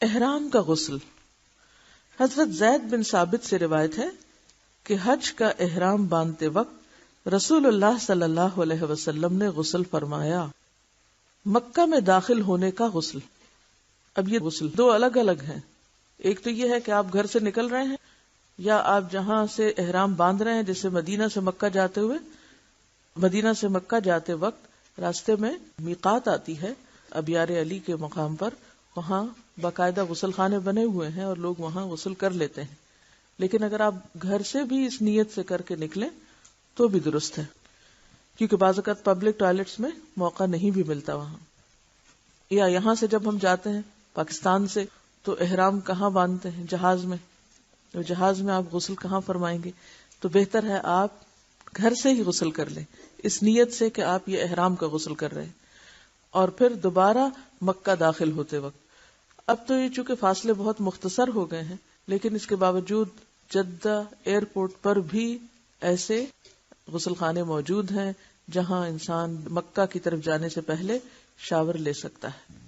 احرام کا غسل. حضرت زید بن ثابت سے روایت ہے کہ حج کا احرام باندھتے وقت رسول اللہ صلی اللہ علیہ وسلم نے غسل فرمایا. مکہ میں داخل ہونے کا غسل. اب یہ غسل دو الگ الگ ہیں. ایک تو یہ ہے کہ آپ گھر سے نکل رہے ہیں یا آپ جہاں سے احرام باندھ رہے ہیں، جیسے مدینہ سے مکہ جاتے وقت راستے میں میقات آتی ہے ابیار علی کے مقام پر، وہاں باقاعدہ غسل خانے بنے ہوئے ہیں اور لوگ وہاں غسل کر لیتے ہیں. لیکن اگر آپ گھر سے بھی اس نیت سے کر کے نکلیں تو بھی درست ہے، کیونکہ بعض اوقات پبلک ٹوائلٹس میں موقع نہیں بھی ملتا وہاں. یا یہاں سے جب ہم جاتے ہیں پاکستان سے تو احرام کہاں باندھتے ہیں؟ جہاز میں. تو جہاز میں آپ غسل کہاں فرمائیں گے؟ تو بہتر ہے آپ گھر سے ہی غسل کر لیں اس نیت سے کہ آپ یہ احرام کا غسل کر رہے ہیں. اور پھر دوبارہ مکہ داخل ہوتے وقت، اب تو یہ چونکہ فاصلے بہت مختصر ہو گئے ہیں، لیکن اس کے باوجود جدہ ایئرپورٹ پر بھی ایسے غسل خانے موجود ہیں جہاں انسان مکہ کی طرف جانے سے پہلے شاور لے سکتا ہے.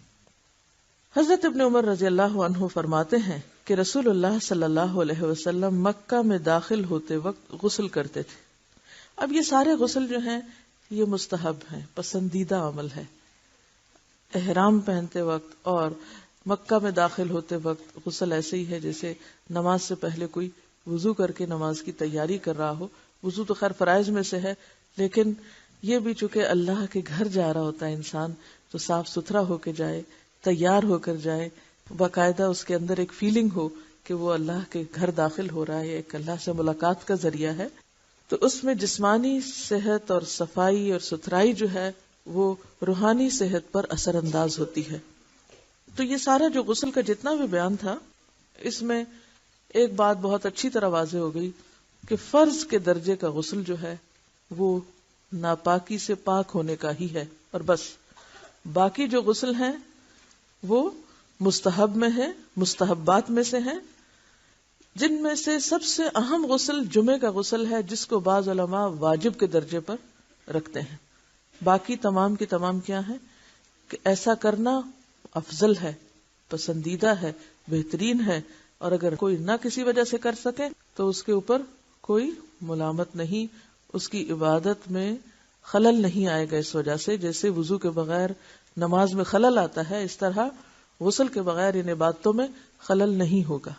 حضرت ابن عمر رضی اللہ عنہ فرماتے ہیں کہ رسول اللہ صلی اللہ علیہ وسلم مکہ میں داخل ہوتے وقت غسل کرتے تھے. اب یہ سارے غسل جو ہیں یہ مستحب ہیں، پسندیدہ عمل ہے. احرام پہنتے وقت اور مکہ میں داخل ہوتے وقت غسل ایسے ہی ہے جیسے نماز سے پہلے کوئی وضو کر کے نماز کی تیاری کر رہا ہو. وضو تو خیر فرائض میں سے ہے، لیکن یہ بھی چونکہ اللہ کے گھر جا رہا ہوتا ہے انسان، تو صاف ستھرا ہو کے جائے، تیار ہو کر جائے، باقاعدہ اس کے اندر ایک فیلنگ ہو کہ وہ اللہ کے گھر داخل ہو رہا ہے، ایک اللہ سے ملاقات کا ذریعہ ہے. تو اس میں جسمانی صحت اور صفائی اور ستھرائی جو ہے وہ روحانی صحت پر اثر انداز ہوتی ہے. تو یہ سارا جو غسل کا جتنا بھی بیان تھا، اس میں ایک بات بہت اچھی طرح واضح ہو گئی کہ فرض کے درجے کا غسل جو ہے وہ ناپاکی سے پاک ہونے کا ہی ہے، اور بس. باقی جو غسل ہیں وہ مستحب میں ہیں، مستحبات میں سے ہیں، جن میں سے سب سے اہم غسل جمعے کا غسل ہے، جس کو بعض علماء واجب کے درجے پر رکھتے ہیں. باقی تمام کی تمام کیا ہیں کہ ایسا کرنا افضل ہے، پسندیدہ ہے، بہترین ہے، اور اگر کوئی نہ کسی وجہ سے کر سکے تو اس کے اوپر کوئی ملامت نہیں، اس کی عبادت میں خلل نہیں آئے گا اس وجہ سے. جیسے وضو کے بغیر نماز میں خلل آتا ہے، اس طرح غسل کے بغیر ان عبادتوں میں خلل نہیں ہوگا.